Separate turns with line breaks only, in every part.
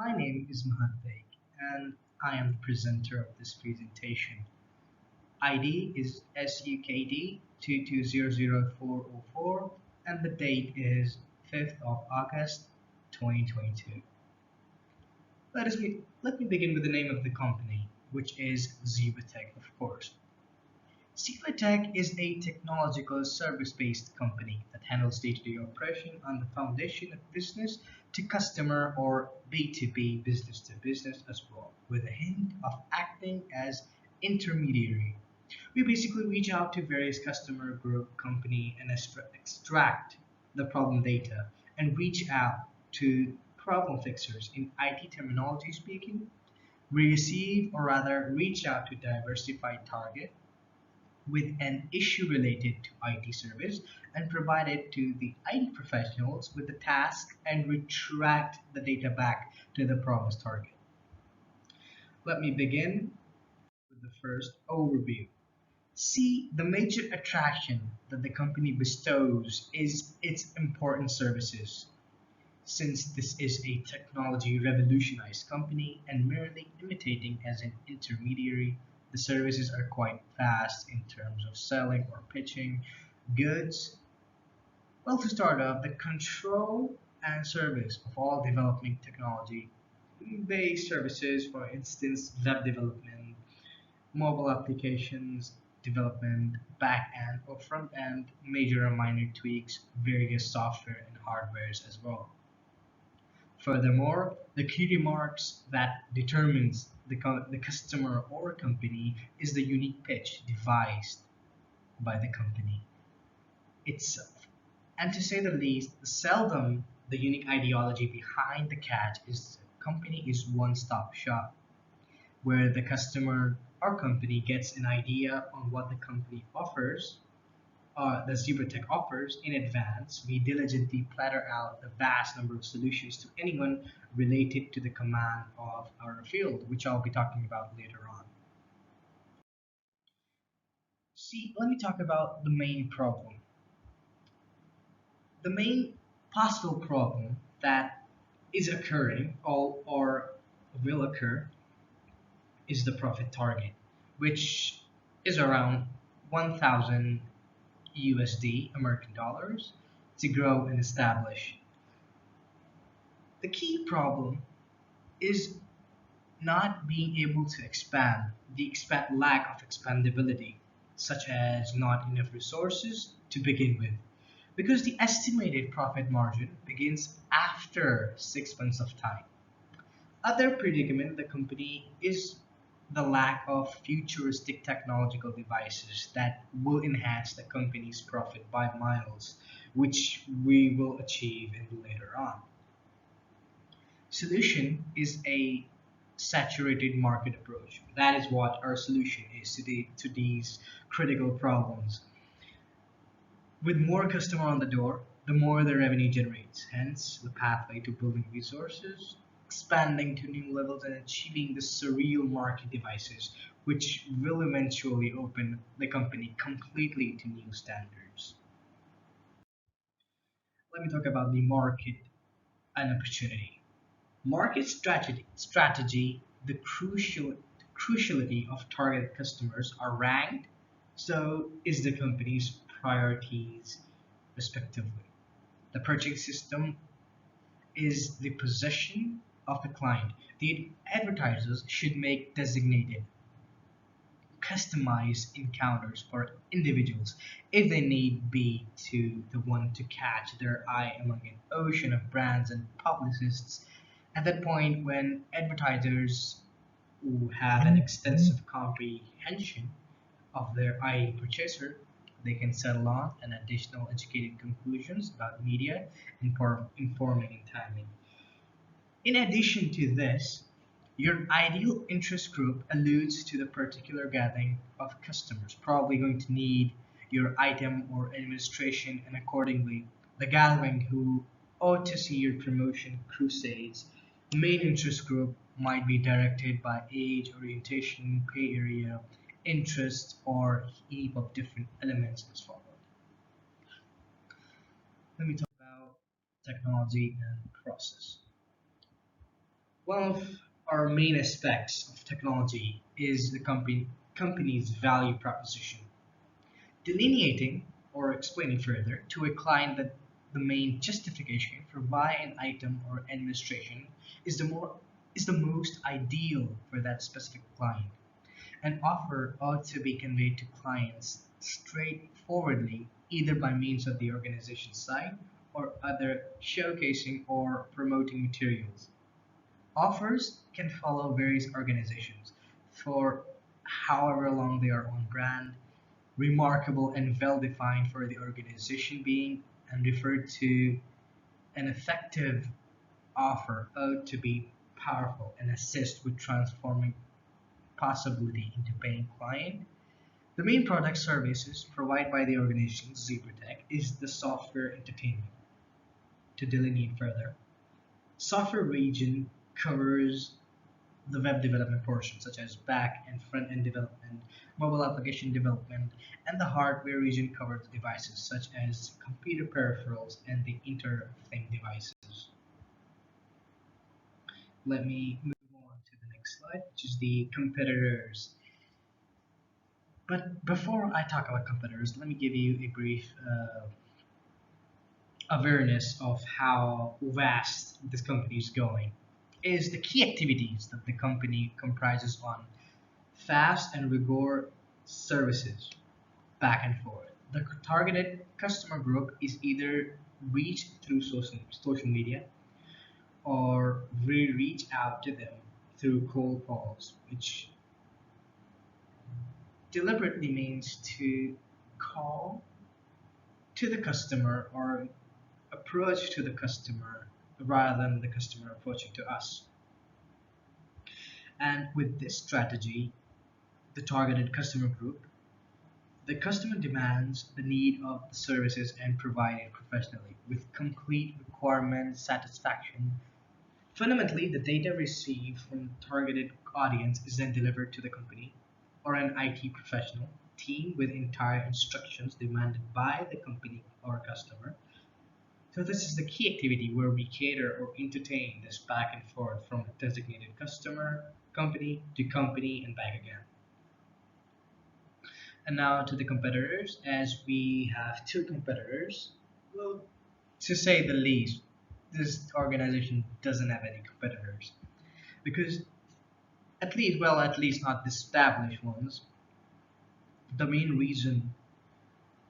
My name is Mahathek and I am the presenter of this presentation. ID is SUKD 2200404 and the date is 5th of August 2022. Let me begin with the name of the company, which is Zebatech, of course. Zebatech is a technological service-based company that handles day-to-day operation on the foundation of business to customer or B2B business to business as well, with a hint of acting as intermediary. We basically reach out to various customer group company and extract the problem data and reach out to problem fixers in IT terminology speaking. We receive or rather reach out to diversified target with an issue related to IT service and provide it to the IT professionals with the task and retract the data back to the promised target. Let me begin with the first overview. See, the major attraction that the company bestows is its important services. Since this is a technology revolutionized company and merely imitating as an intermediary, the services are quite fast in terms of selling or pitching goods. Well, to start off, the control and service of all developing technology based services, for instance, web development, mobile applications development, back end or front end, major or minor tweaks, various software and hardwares as well. Furthermore, the key remarks that determines the customer or company is the unique pitch devised by the company itself. And to say the least, seldom the unique ideology behind the catch is the company is one-stop shop, where the customer or company gets an idea on what the company offers the ZebraTech offers in advance. We diligently platter out the vast number of solutions to anyone related to the command of our field, which I'll be talking about later on. See, let me talk about the main problem. The main possible problem that is occurring or will occur is the profit target, which is around 1,000 USD, American dollars, to grow and establish. The key problem is not being able to expand, lack of expandability, such as not enough resources to begin with, because the estimated profit margin begins after 6 months of time. Other predicament the company is the lack of futuristic technological devices that will enhance the company's profit by miles, which we will achieve in later on. Solution is a saturated market approach. That is what our solution is to these critical problems. With more customer on the door, the more the revenue generates. Hence, the pathway to building resources, expanding to new levels, and achieving the surreal market devices, which will eventually open the company completely to new standards. Let me talk about the market and opportunity. Market strategy, the cruciality of target customers are ranked, so is the company's priorities respectively. The purchasing system is the possession of the client. The advertisers should make designated, customized encounters for individuals if they need be to the one to catch their eye among an ocean of brands and publicists. At that point, when advertisers who have an extensive comprehension of their eye purchaser, they can settle on an additional educated conclusions about media, informing and timing. In addition to this, your ideal interest group alludes to the particular gathering of customers, probably going to need your item or administration, and accordingly, the gathering who ought to see your promotion crusades. Main interest group might be directed by age, orientation, pay area, interest, or heap of different elements as follows. Let me talk about technology and process. One of our main aspects of technology is the company's value proposition. Delineating or explaining further to a client that the main justification for buying an item or administration is the most ideal for that specific client. An offer ought to be conveyed to clients straightforwardly, either by means of the organization's site or other showcasing or promoting materials. Offers can follow various organizations for however long they are on brand, remarkable and well defined for the organization being, and referred to an effective offer ought to be powerful and assist with transforming possibility into paying client. The main product services provided by the organization ZebraTech is the software entertainment. To delineate further, software region covers the web development portion, such as back and front end development, mobile application development, and the hardware region covers devices such as computer peripherals and the Internet of Things devices. Let me move on to the next slide, which is the competitors. But before I talk about competitors, let me give you a brief awareness of how vast this company is going. Is the key activities that the company comprises on fast and rigor services back and forth. The targeted customer group is either reached through social media or we reach out to them through cold calls, which deliberately means to call to the customer or approach to the customer rather than the customer approaching to us. And with this strategy, the targeted customer group, the customer demands the need of the services and provide it professionally with complete requirement satisfaction. Fundamentally, the data received from the targeted audience is then delivered to the company or an IT professional team with entire instructions demanded by the company or customer. So this is the key activity where we cater or entertain this back and forth from a designated customer, company to company and back again. And now to the competitors, as we have two competitors. Well, to say the least, this organization doesn't have any competitors because at least not the established ones. The main reason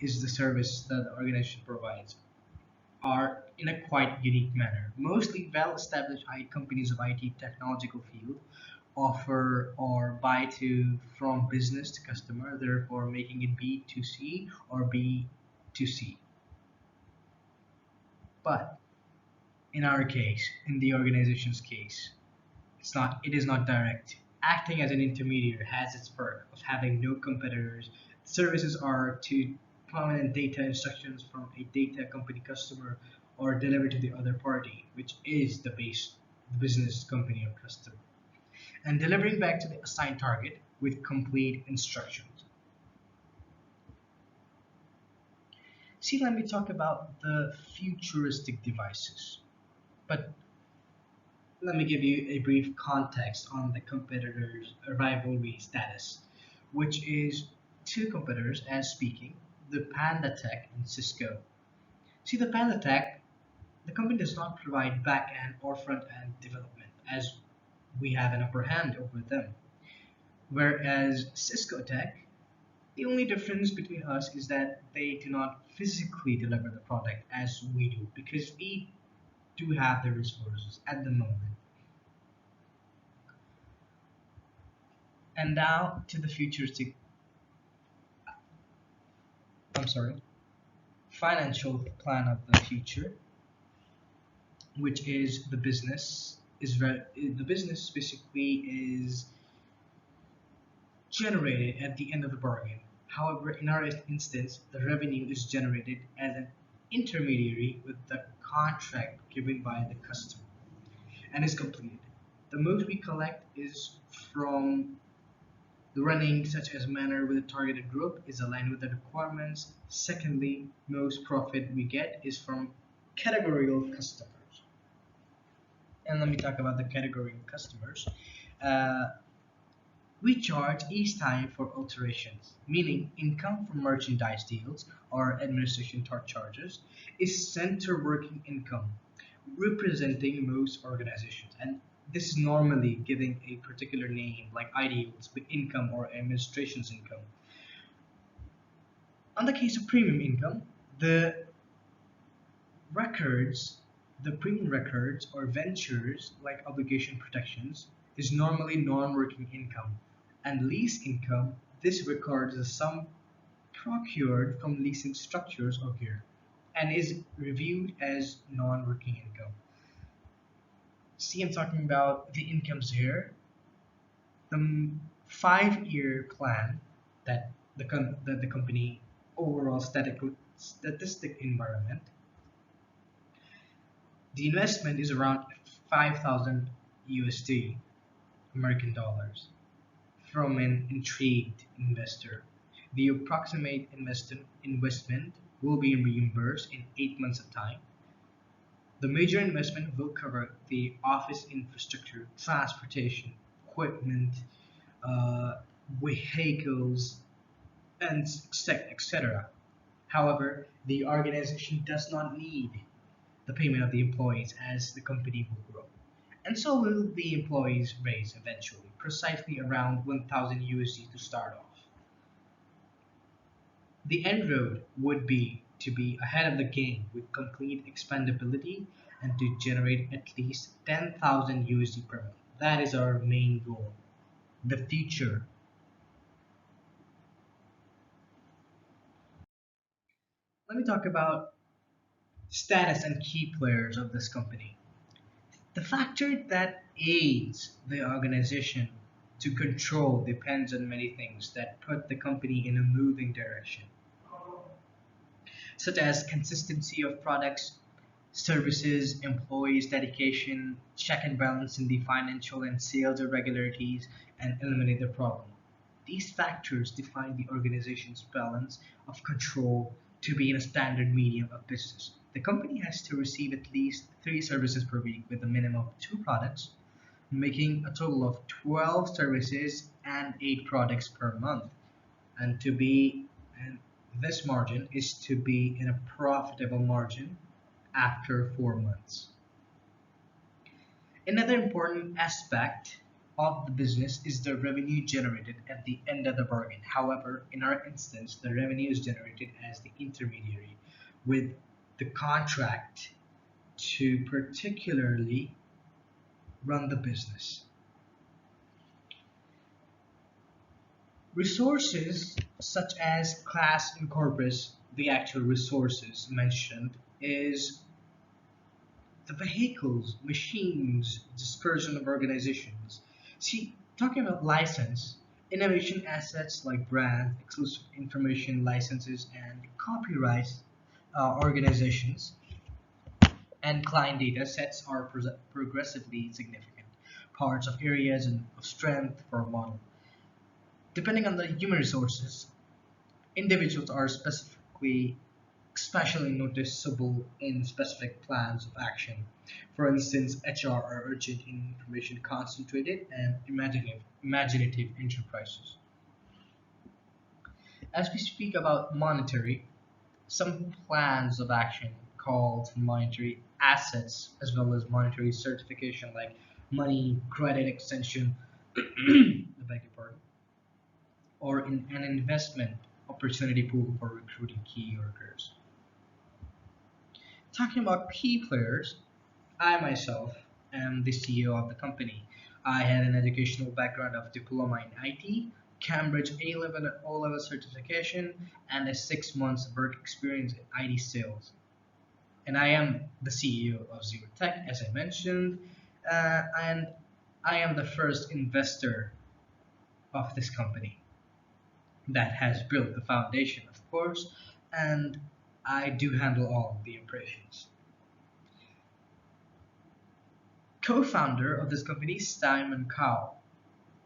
is the service that the organization provides are in a quite unique manner. Mostly well-established companies of IT technological field offer or buy to from business to customer, therefore making it B2C or B2C. But in our case, in the organization's case, it is not direct. Acting as an intermediary has its perk of having no competitors. Services are to prominent data instructions from a data company customer or delivered to the other party, which is the base business company or customer, and delivering back to the assigned target with complete instructions. See, let me talk about the futuristic devices. But let me give you a brief context on the competitors' rivalry status, which is two competitors as speaking, the Panda Tech and Cisco. See, the Panda Tech, the company does not provide back end or front end development as we have an upper hand over them. Whereas Cisco Tech, the only difference between us is that they do not physically deliver the product as we do because we do have the resources at the moment. And now to the futuristic, I'm sorry, financial plan of the future, which is the business basically is generated at the end of the bargain. However, in our instance, the revenue is generated as an intermediary with the contract given by the customer and is completed. The most we collect is from the running such as manner with a targeted group is aligned with the requirements. Secondly, most profit we get is from categorical customers. And let me talk about the category of customers. Uh, we charge each time for alterations, meaning income from merchandise deals or administration charges is center working income, representing most organizations. And this is normally giving a particular name like ideals with income or administration's income. On the case of premium income, the records, the premium records or ventures like obligation protections is normally non-working income, and lease income, this records the sum procured from leasing structures or gear and is reviewed as non-working income. See, I'm talking about the incomes here. The 5-year plan that that the company overall statistic environment, the investment is around 5,000 USD, American dollars, from an intrigued investor. The approximate investment will be reimbursed in 8 months of time. The major investment will cover the office infrastructure, transportation, equipment, uh, vehicles, and etc. However, the organization does not need the payment of the employees as the company will grow. And so will the employees raise eventually, precisely around 1000 USD to start off. The end road would be to be ahead of the game with complete expandability and to generate at least 10,000 USD per month. That is our main goal. The future. Let me talk about status and key players of this company. The factor that aids the organization to control depends on many things that put the company in a moving direction, such as consistency of products, services, employees' dedication, check and balance in the financial and sales irregularities, and eliminate the problem. These factors define the organization's balance of control to be in a standard medium of business. The company has to receive at least 3 services per week with a minimum of 2 products, making a total of 12 services and 8 products per month. And to be and this margin is to be in a profitable margin after 4 months. Another important aspect of the business is the revenue generated at the end of the bargain. However, in our instance, the revenue is generated as the intermediary with the contract to particularly run the business. Resources such as class and corpus, the actual resources mentioned, is the vehicles, machines, dispersion of organizations. See, talking about license, innovation assets like brand, exclusive information licenses, and copyright organizations and client data sets are progressively significant parts of areas of strength for a model. Depending on the human resources, individuals are especially noticeable in specific plans of action. For instance, HR are urgent in information concentrated and imaginative enterprises. As we speak about monetary, some plans of action called monetary assets as well as monetary certification like money, credit extension, I beg your pardon, or in an investment opportunity pool for recruiting key workers. Talking about key players, I myself am the CEO of the company. I had an educational background of diploma in IT, Cambridge A-level and O-level certification, and a 6 months work experience in IT sales. And I am the CEO of Zero Tech, as I mentioned, and I am the first investor of this company that has built the foundation, of course, and I do handle all the operations. Co-founder of this company is Simon Cowell,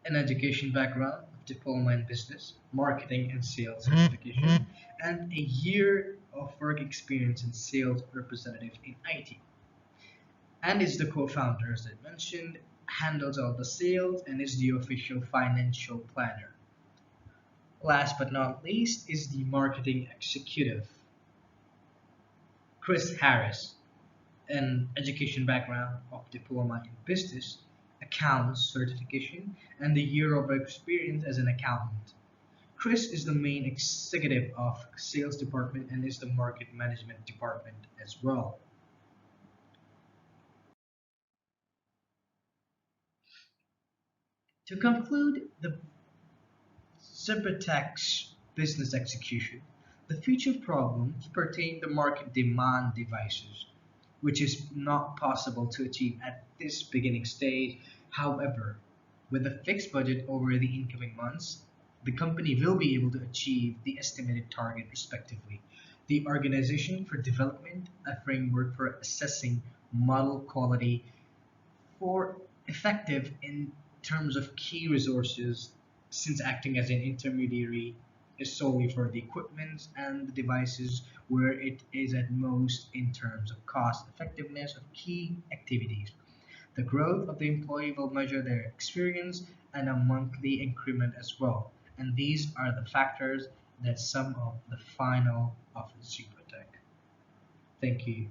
an education background of diploma in business, marketing and sales certification, and a year of work experience in sales representative in IT. and is the co-founder, as I mentioned, handles all the sales and is the official financial planner. Last but not least is the marketing executive, Chris Harris, an education background of diploma in business, accounts certification, and the year of experience as an accountant. Chris is the main executive of sales department and is the market management department as well. To conclude the Cybertech's business execution, the future problems pertain to market demand devices, which is not possible to achieve at this beginning stage. However, with a fixed budget over the incoming months, the company will be able to achieve the estimated target respectively. The organization for development, a framework for assessing model quality for effective in terms of key resources, since acting as an intermediary is solely for the equipment and the devices where it is at most in terms of cost effectiveness of key activities. The growth of the employee will measure their experience and a monthly increment as well. And these are the factors that sum up the final of Supertech. Thank you.